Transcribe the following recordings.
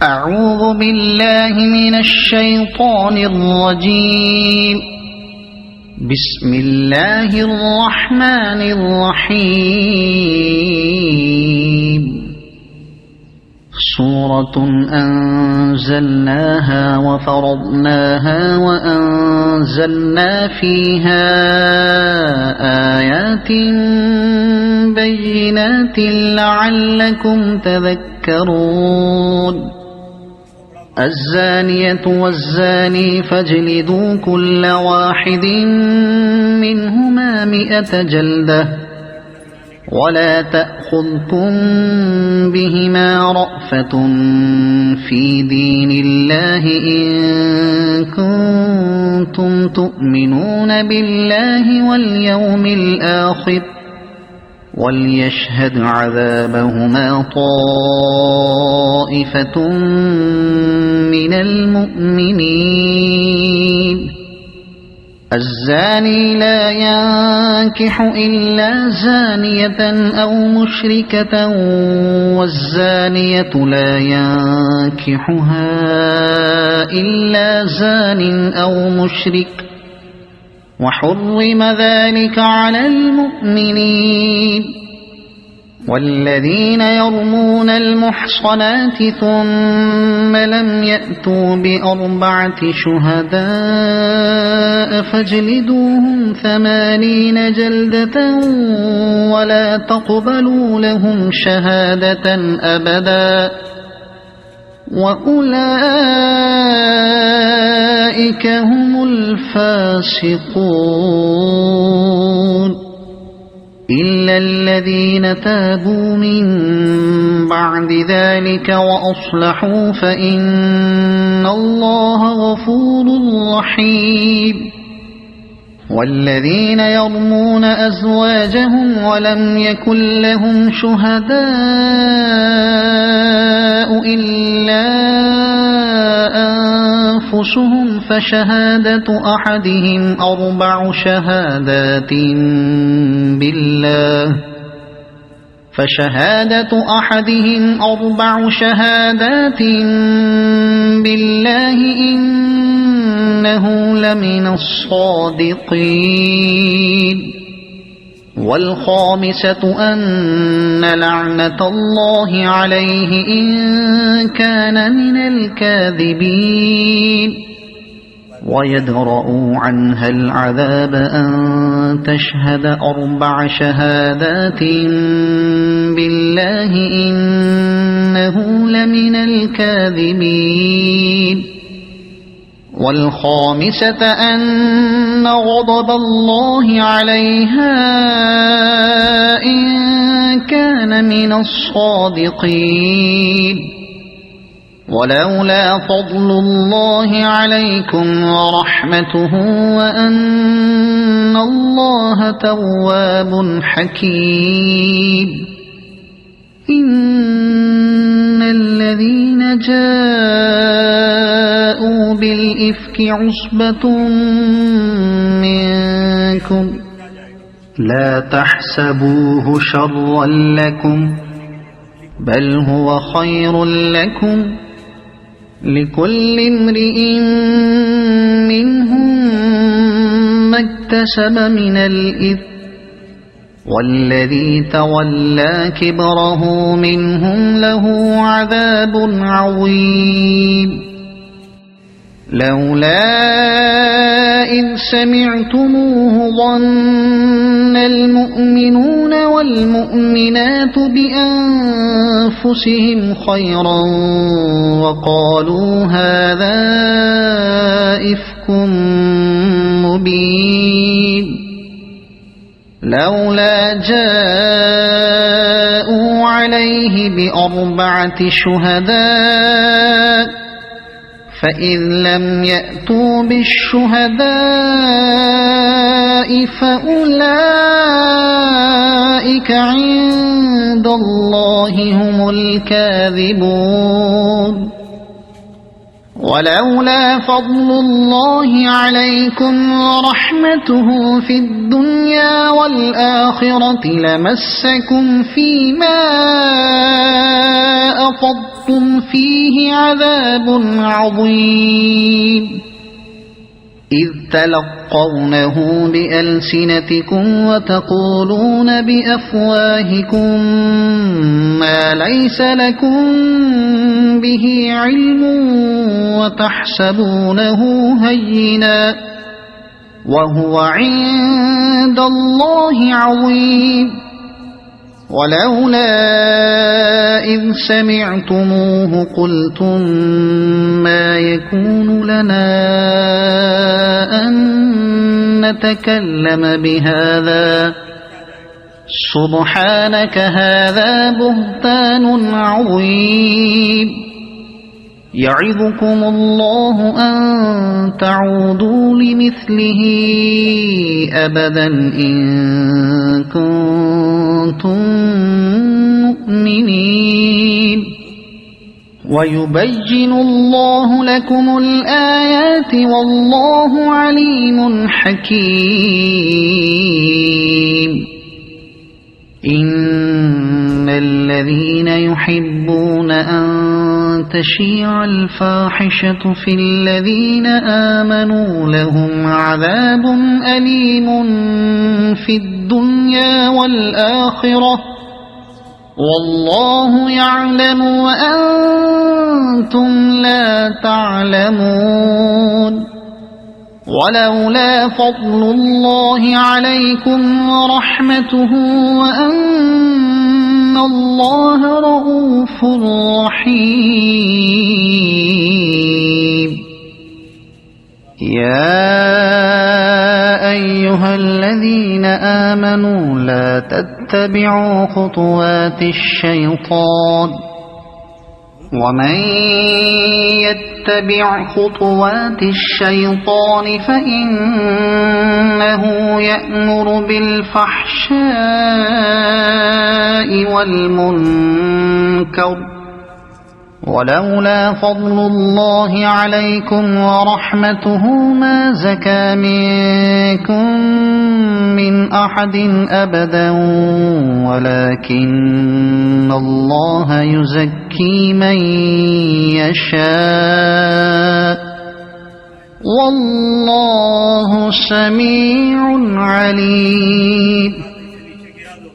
أعوذ بالله من الشيطان الرجيم. بسم الله الرحمن الرحيم. سورة أنزلناها وفرضناها وأنزلنا فيها آيات بينات لعلكم تذكرون. الزانية والزاني فاجلدوا كل واحد منهما 100 جلدة ولا تأخذكم بهما رأفة في دين الله إن كنتم تؤمنون بالله واليوم الآخر وليشهد عذابهما طائفة من المؤمنين. الزاني لا ينكح إلا زانية أو مشركة والزانية لا ينكحها إلا زان أو مشرك وحرم ذلك على المؤمنين. والذين يرمون المحصنات ثم لم يأتوا ب4 شهداء فاجلدوهم 80 جلدة ولا تقبلوا لهم شهادة أبدا وأولئك هم الفاسقون. إلا الذين تابوا من بعد ذلك وأصلحوا فإن الله غفور رحيم. والذين يرمون أزواجهم ولم يكن لهم شهداء إلا أنفسهم فشهادة أحدهم 4 شهادات بالله إنه لمن الصادقين. والخامسة أن لعنة الله عليه إن كان من الكاذبين. ويدرأ عنها العذاب أن تشهد 4 شهادات بالله إنه لمن الكاذبين. والخامسة أن غضب الله عليها إن كان من الصادقين. ولولا فضل الله عليكم ورحمته وأن الله تواب حكيم. إن الذين جاءوا بالإفك عصبة منكم لا تحسبوه شرا لكم بل هو خير لكم لكل امرئ منهم ما اكتسب من الإثم والذي تولى كبره منهم له عذاب عظيم. لولا إذ سمعتموه ظن المؤمنون والمؤمنات بأنفسهم خيرا وقالوا هذا إفك مبين. لولا جاءوا عليه ب4 شهداء فإذ لم يأتوا بالشهداء فأولئك عند الله هم الكاذبون. ولولا فضل الله عليكم ورحمته في الدنيا والآخرة لمسكم فيما أفضتم فيه عذاب عظيم إذ تلقونه بألسنتكم وتقولون بأفواهكم ما ليس لكم به علم وتحسبونه هينا وهو عند الله عظيم ولولا إذ سمعتموه قلتم ما يكون لنا أن نتكلم بهذا سبحانك هذا بهتان عظيم يعظكم الله أن تعودوا لمثله أبدا إن كنتم مؤمنين ويبين الله لكم الآيات والله عليم حكيم إن الذين يحبون أن تشيع الفاحشة في الذين آمنوا لهم عذاب أليم في الدنيا والآخرة والله يعلم وأنتم لا تعلمون ولولا فضل الله عليكم ورحمته وأن الله رؤوف رحيم يا أيها الذين آمنوا لا تتبعوا خطوات الشيطان ومن يتبع خطوات الشيطان فإنه يأمر بالفحشاء والمنكر ولولا فضل الله عليكم ورحمته ما زكى منكم من أحد أبدا ولكن الله يزكي من يشاء والله سميع عليم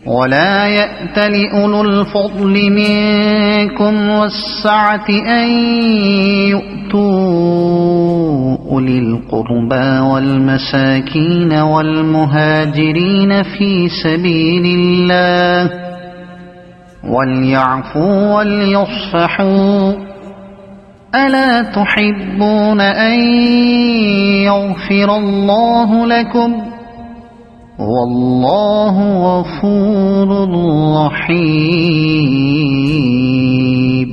ولا يأتل أولو الفضل منكم والسعة أن يؤتوا أولي القربى والمساكين والمهاجرين في سبيل الله وليعفوا وليصفحوا ألا تحبون أن يغفر الله لكم والله غفور رحيم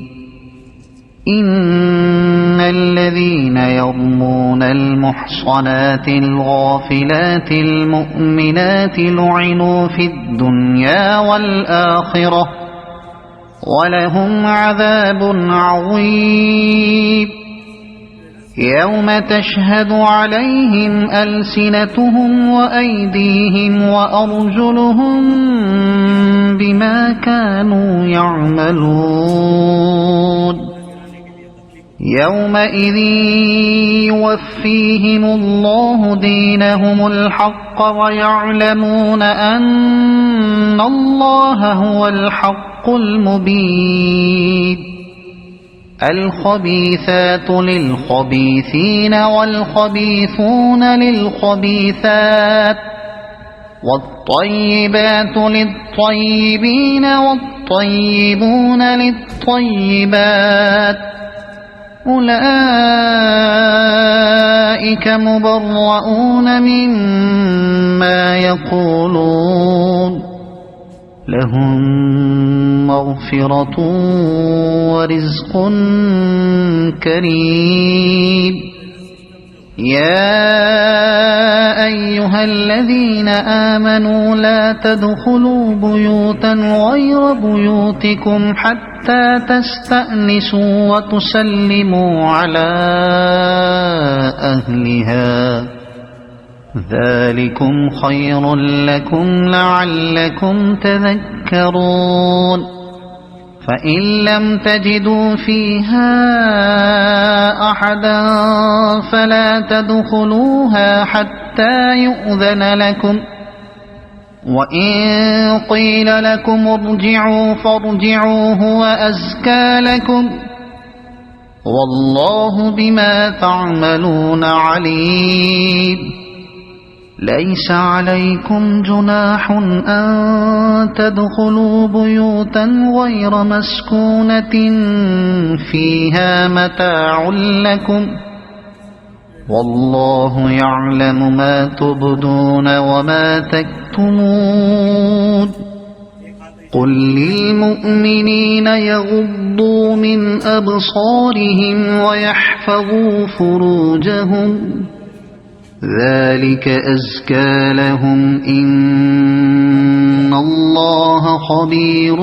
إن الذين يرمون المحصنات الغافلات المؤمنات لعنوا في الدنيا والآخرة ولهم عذاب عظيم يوم تشهد عليهم ألسنتهم وأيديهم وأرجلهم بما كانوا يعملون يومئذ يوفيهم الله دينهم الحق ويعلمون أن الله هو الحق المبين الخبيثات للخبيثين والخبيثون للخبيثات والطيبات للطيبين والطيبون للطيبات أولئك مبرؤون مما يقولون لهم مغفرة ورزق كريم يا أيها الذين آمنوا لا تدخلوا بيوتا غير بيوتكم حتى حتى تستأنسوا وتسلموا على أهلها ذلكم خير لكم لعلكم تذكرون فإن لم تجدوا فيها أحدا فلا تدخلوها حتى يؤذن لكم وإن قيل لكم ارجعوا فارجعوا هو أزكى لكم والله بما تعملون عليم ليس عليكم جناح أن تدخلوا بيوتا غير مسكونة فيها متاع لكم والله يعلم ما تبدون وما تكتمون قل للمؤمنين يغضوا من أبصارهم ويحفظوا فروجهم ذلك أزكى لهم إن الله خبير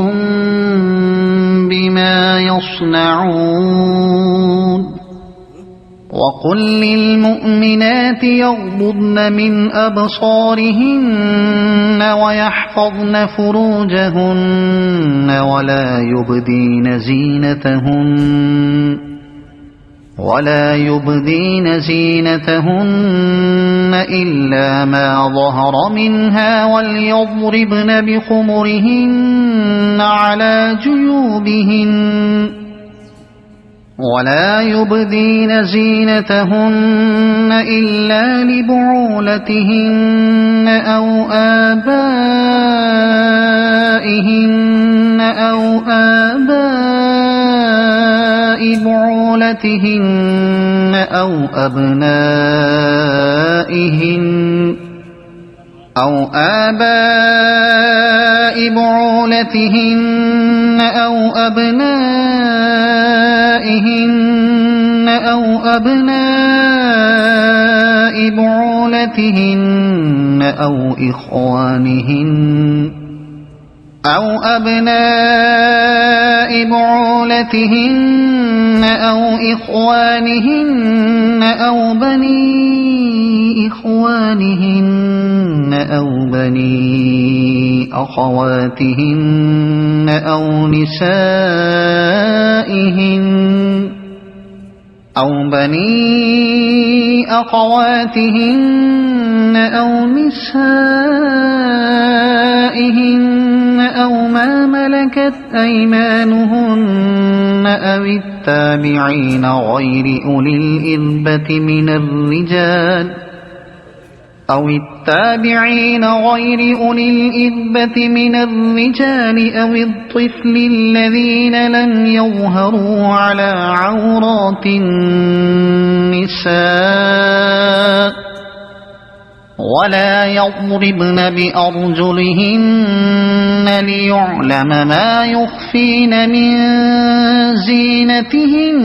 بما يصنعون وقل للمؤمنات يغضضن من أبصارهن ويحفظن فروجهن ولا يبدين زينتهن إلا ما ظهر منها وليضربن بخمرهن على جيوبهن ولا يبدين زينتهن إلا لبعولتهن أو آبائهن أو آباء بعولتهن أو أبنائهن أو آباء بعولتهن أو أبنائهن أو أبناء بعولتهن أو إخوانهن أو أبناء بعولتهن أو إخوانهن أو بني إخوانهن أو بني أخواتهن أو نسائهن أو بني أخواتهن أو نسائهن أو ما ملكت أيمانهن أو التابعين غير أولي الإربة من الرجال أو الطفل الذين لم يظهروا على عورات النساء ولا يضربن بأرجلهن ليعلم ما يخفين من زينتهن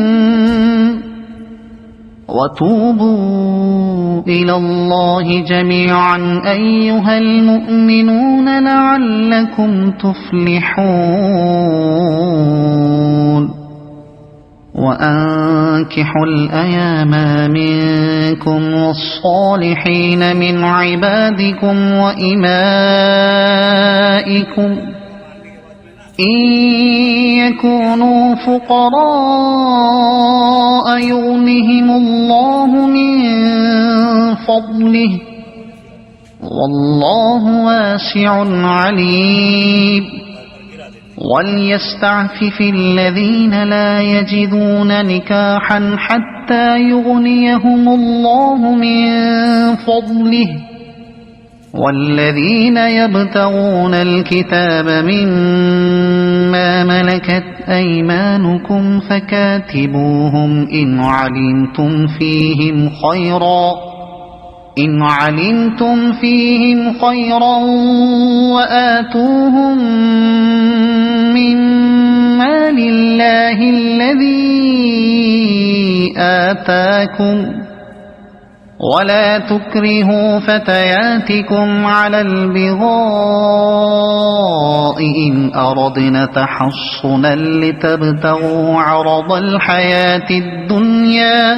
وتوبوا إلى الله جميعا أيها المؤمنون لعلكم تفلحون وأنكحوا الأيام منكم والصالحين من عبادكم وإمائكم إن يكونوا فقراء يغنهم الله من فضله والله واسع عليم وليستعفف الذين لا يجدون نكاحا حتى يغنيهم الله من فضله والذين يبتغون الكتاب مما ملكت أيمانكم فكاتبوهم إن علمتم فيهم خيرا وآتوهم مما لله الذي آتاكم ولا تكرهوا فتياتكم على البغاء إن أردنا تحصنا لتبتغوا عرض الحياة الدنيا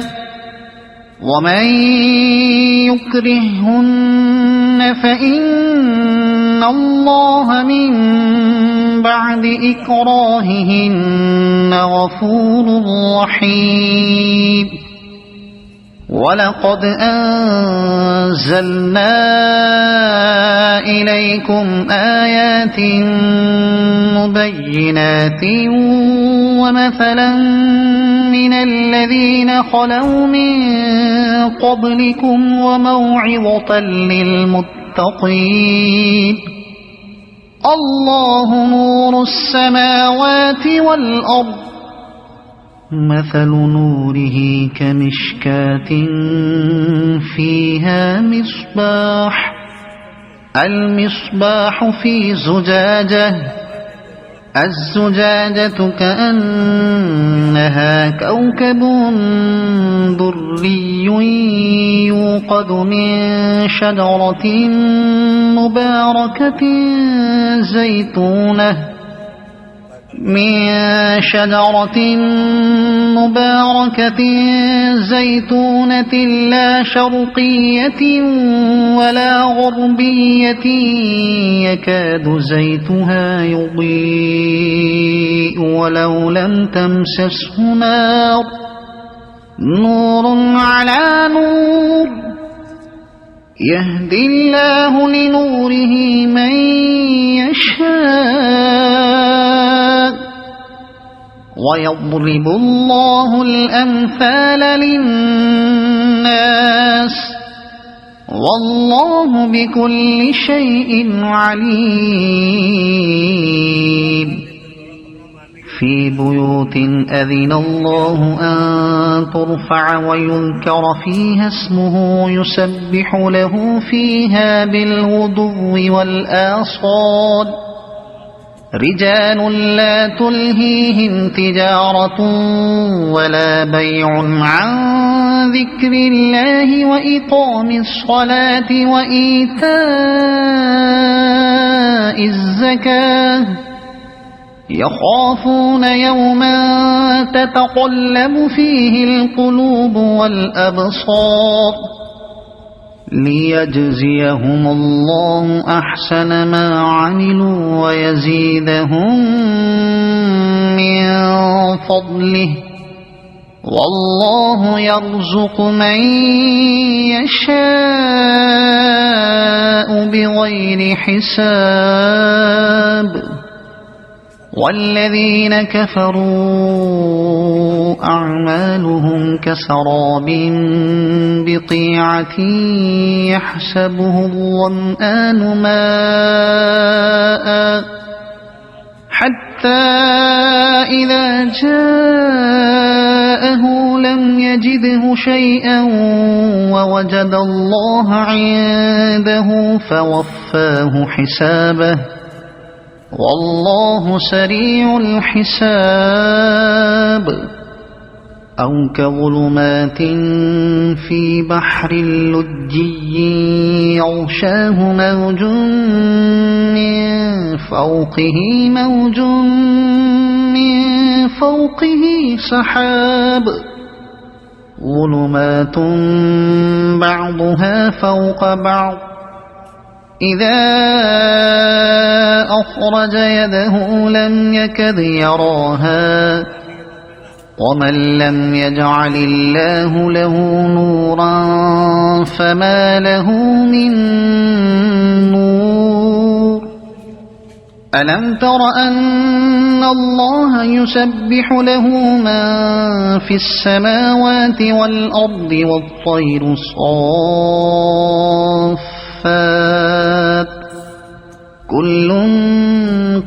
ومن يكرههن فإن الله من بعد إكراههن غفور رحيم ولقد أنزلنا إليكم آيات مبينات ومثلا من الذين خلوا من قبلكم وموعظة للمتقين الله نور السماوات والأرض مثل نوره كمشكاة فيها مصباح المصباح في زجاجة الزجاجة كأنها كوكب دري يوقد من شجرة مباركة زيتونة لا شرقية ولا غربية يكاد زيتها يضيء ولو لم تمسسه نار نور على نور يهدي الله لنوره من يشاء ويضرب الله الأمثال للناس والله بكل شيء عليم في بيوت أذن الله أن ترفع ويذكر فيها اسمه يسبح له فيها بالغدو والآصال رجال لا تلهيهم تجارة ولا بيع عن ذكر الله وإقام الصلاة وإيتاء الزكاة يخافون يوما تتقلب فيه القلوب والأبصار ليجزيهم الله أحسن ما عملوا ويزيدهم من فضله والله يرزق من يشاء بغير حساب والذين كفروا أعمالهم كسراب بقيعة يحسبه الظمآن ماء حتى إذا جاءه لم يجده شيئا ووجد الله عنده فوفاه حسابه والله سريع الحساب أو كظلمات في بحر لجي يغشاه موج من فوقه سحاب ظلمات بعضها فوق بعض إذا أخرج يده لم يكد يراها ومن لم يجعل الله له نورا فما له من نور ألم تر أن الله يسبح له من في السماوات والأرض والطير صافات كل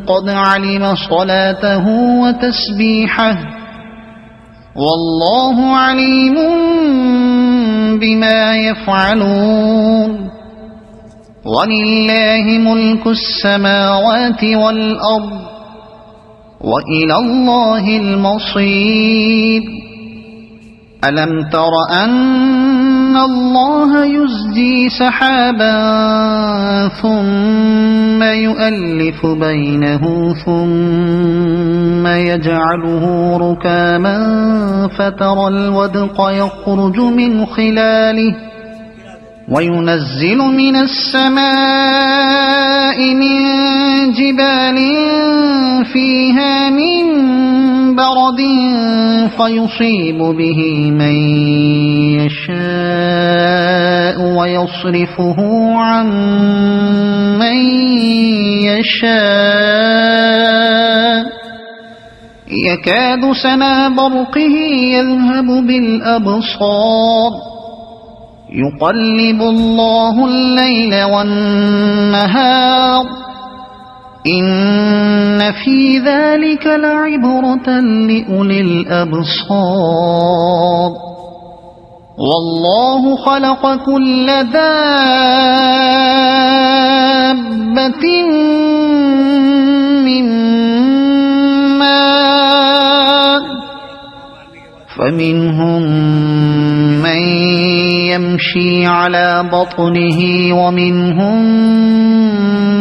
قد علم صلاته وتسبيحه والله عليم بما يفعلون ولله ملك السماوات والأرض وإلى الله المصير ألم تر أن الله يزجي سحابا ثم يؤلف بينه ثم يجعله ركاما فترى الودق يخرج من خلاله وينزل من السماء من جبال فيها من برد فيصيب به من يشاء ويصرفه عن من يشاء يكاد سنا برقه يذهب بالأبصار يقلب الله الليل والنهار إن في ذلك لعبرة لأولي الأبصار والله خلق كل دابة من ماء فمنهم من يمشي على بطنه ومنهم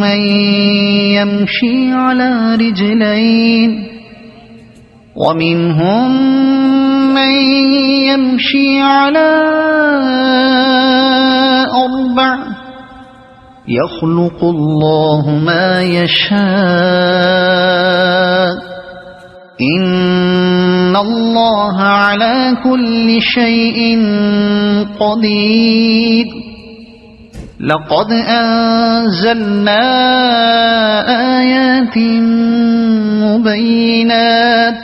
من يمشي على رجلين ومنهم من يمشي على أربع يخلق الله ما يشاء إن الله على كل شيء قدير لقد أنزلنا آيات مبينات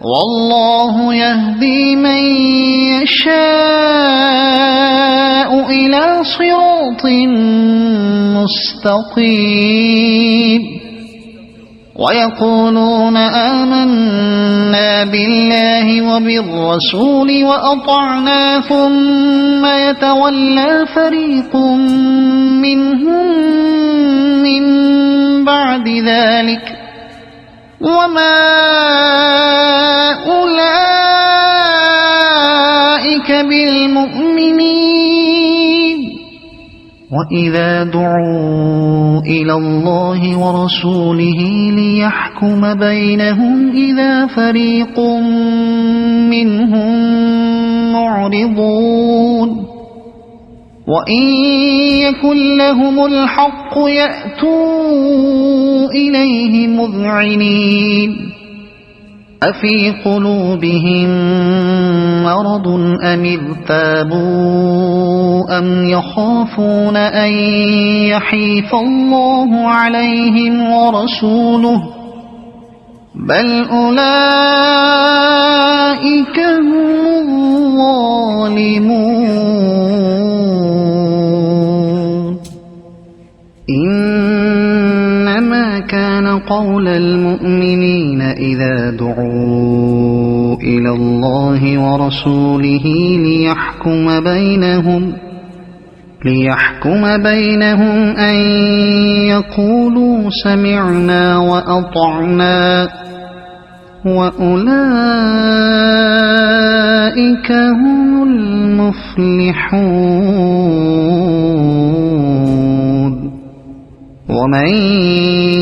والله يهدي من يشاء إلى صراط مستقيم ويقولون آمنا بالله وبالرسول وأطعنا ثم يتولى فريق منهم من بعد ذلك وما أولئك بالمؤمنين وإذا دعوا إلى الله ورسوله ليحكم بينهم إذا فريق منهم معرضون وإن يكن لهم الحق يأتوا إليه مذعنين أفي قلوبهم مرض أم ارتابوا أم يخافون أن يحيف الله عليهم ورسوله بل أولئك هم الظالمون إنما كان قول المؤمنين إذا دعوا إلى الله ورسوله ليحكم بينهم أن يقولوا سمعنا وأطعنا وأولئك هم المفلحون ومن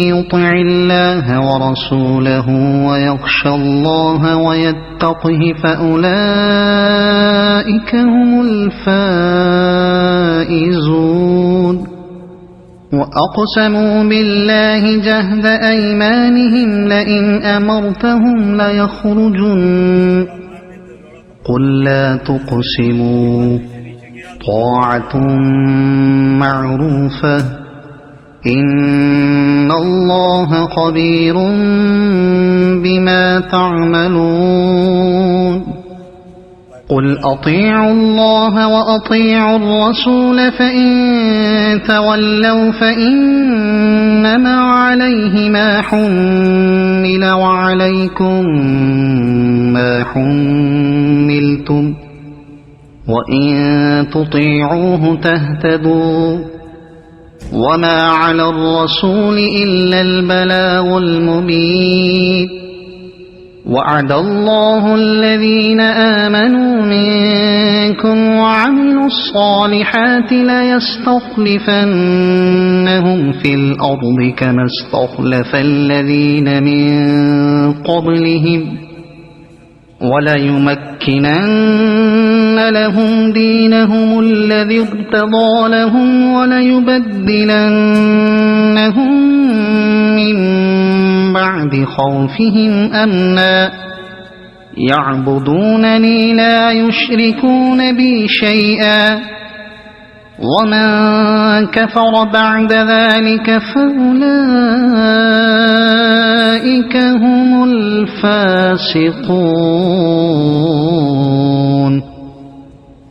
يطع الله ورسوله ويخشى الله ويتقه فأولئك هم الفائزون وأقسموا بالله جهد أيمانهم لئن أمرتهم ليخرجن قل لا تقسموا طاعة معروفة إن الله خبير بما تعملون قل أطيعوا الله وأطيعوا الرسول فإن تولوا فإنما عليه ما حمل وعليكم ما حملتم وإن تطيعوه تهتدوا وما على الرسول إلا البلاغ المبين وعد الله الذين آمنوا منكم وعملوا الصالحات ليستخلفنهم في الأرض كما استخلف الذين من قبلهم وليمكنن لهم دينهم الذي ارتضى لهم وليبدلنهم من بعد خوفهم أمنا يعبدونني لا يشركون بي شيئا ومن كفر بعد ذلك فأولئك هم الفاسقون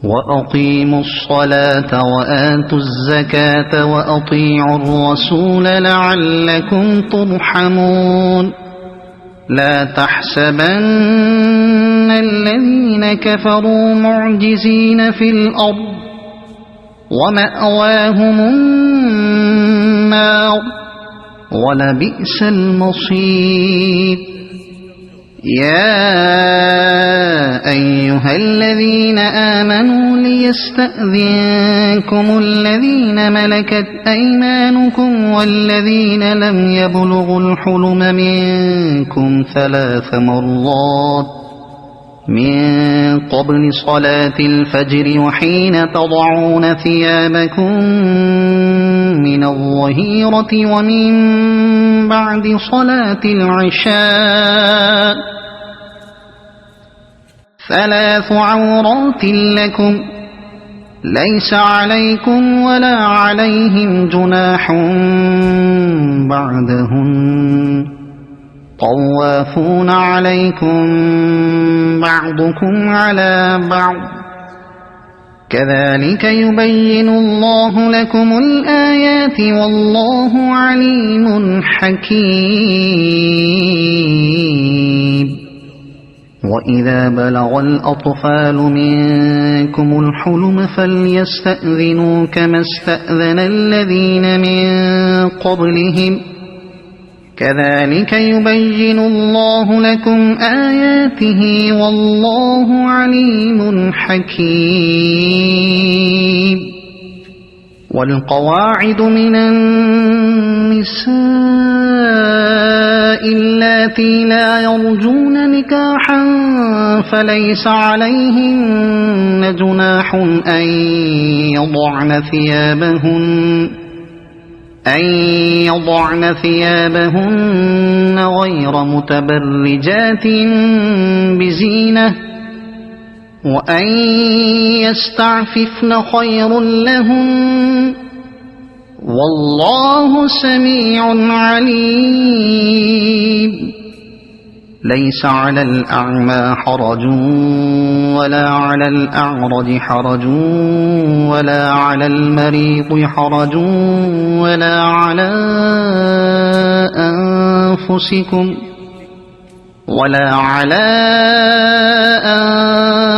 وأقيموا الصلاة وآتوا الزكاة وأطيعوا الرسول لعلكم ترحمون لا تحسبن الذين كفروا معجزين في الأرض ومأواهم النار ولبئس المصير يا أيها الذين آمنوا ليستأذنكم الذين ملكت أيمانكم والذين لم يبلغوا الحلم منكم 3 مرات من قبل صلاة الفجر وحين تضعون ثيابكم من الظهيرة ومن بعد صلاة العشاء 3 عورات لكم ليس عليكم ولا عليهم جناح بعدهن طوافون عليكم بعضكم على بعض كذلك يبين الله لكم الآيات والله عليم حكيم وإذا بلغ الأطفال منكم الحلم فليستأذنوا كما استأذن الذين من قبلهم كذلك يبين الله لكم آياته والله عليم حكيم والقواعد من النساء اللاتي لا يرجون نكاحا فليس عليهن جناح أن يضعن ثيابهن غير متبرجات بزينة وأن يستعففن خير لهن والله سميع عليم ليس على الأعمى حرج ولا على الأعرج حرج ولا على المريض حرج ولا على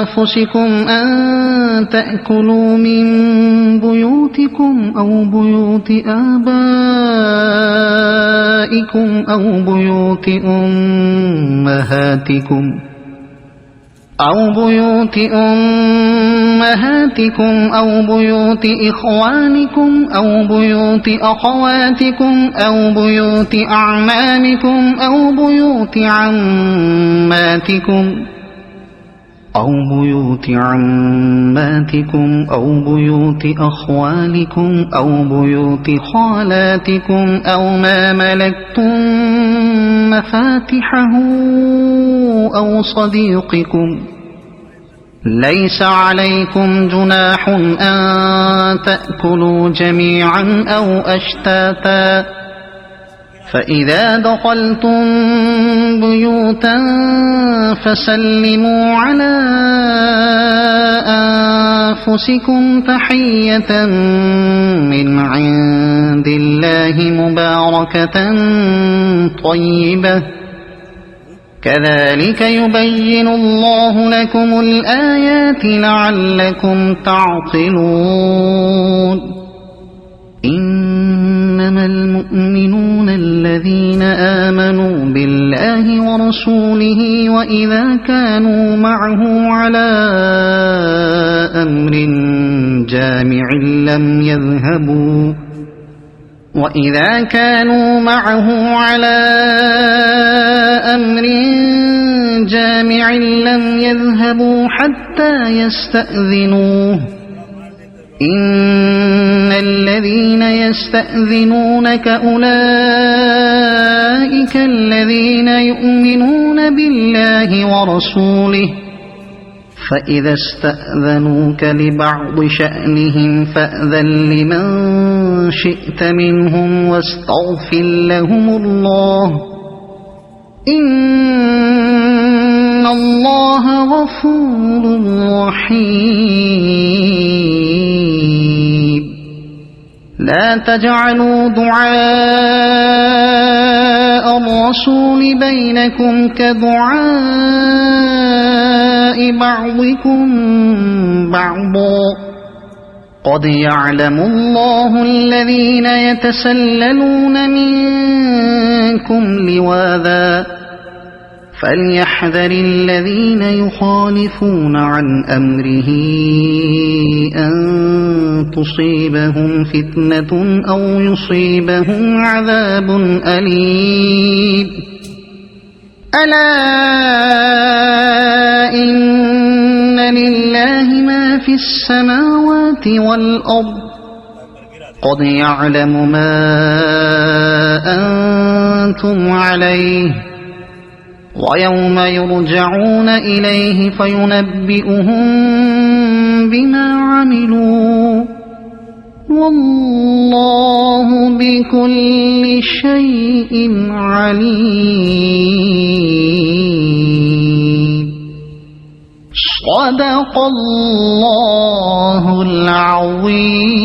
أنفسكم أن تأكلوا من بيوتكم أو بيوت آبائكم أو بيوت أمهاتكم أو بيوت إخوانكم أو بيوت أخواتكم أو بيوت أعمامكم أو بيوت عماتكم أو بيوت أخوالكم أو بيوت خالاتكم أو ما ملكتم مفاتحه أو صديقكم ليس عليكم جناح أن تأكلوا جميعا أو أشتاتا فإذا دخلتم بيوتا فسلموا على أنفسكم تحية من عند الله مباركة طيبة كذلك يبين الله لكم الآيات لعلكم تعقلون إنما المؤمنون الذين آمنوا بالله ورسوله وإذا كانوا معه على أمر جامع لم يذهبوا وإذا كانوا معه على أمر جامع لم يذهبوا حتى يستأذنوه إن الذين يستأذنونك أولئك الذين يؤمنون بالله ورسوله فإذا استأذنوك لبعض شأنهم فأذن لمن شئت منهم واستغفر لهم الله إن الله غفور رحيم لا تجعلوا دعاء الرسول بينكم كدعاء بعضكم بعضا قد يعلم الله الذين يتسللون منكم لواذا فليحذر الذين يخالفون عن أمره أن تصيبهم فتنة أو يصيبهم عذاب أليم ألا إن لله ما في السماوات والأرض قد يعلم ما أنتم عليه ويوم يرجعون إليه فينبئهم بما عملوا والله بكل شيء عليم صدق الله العظيم.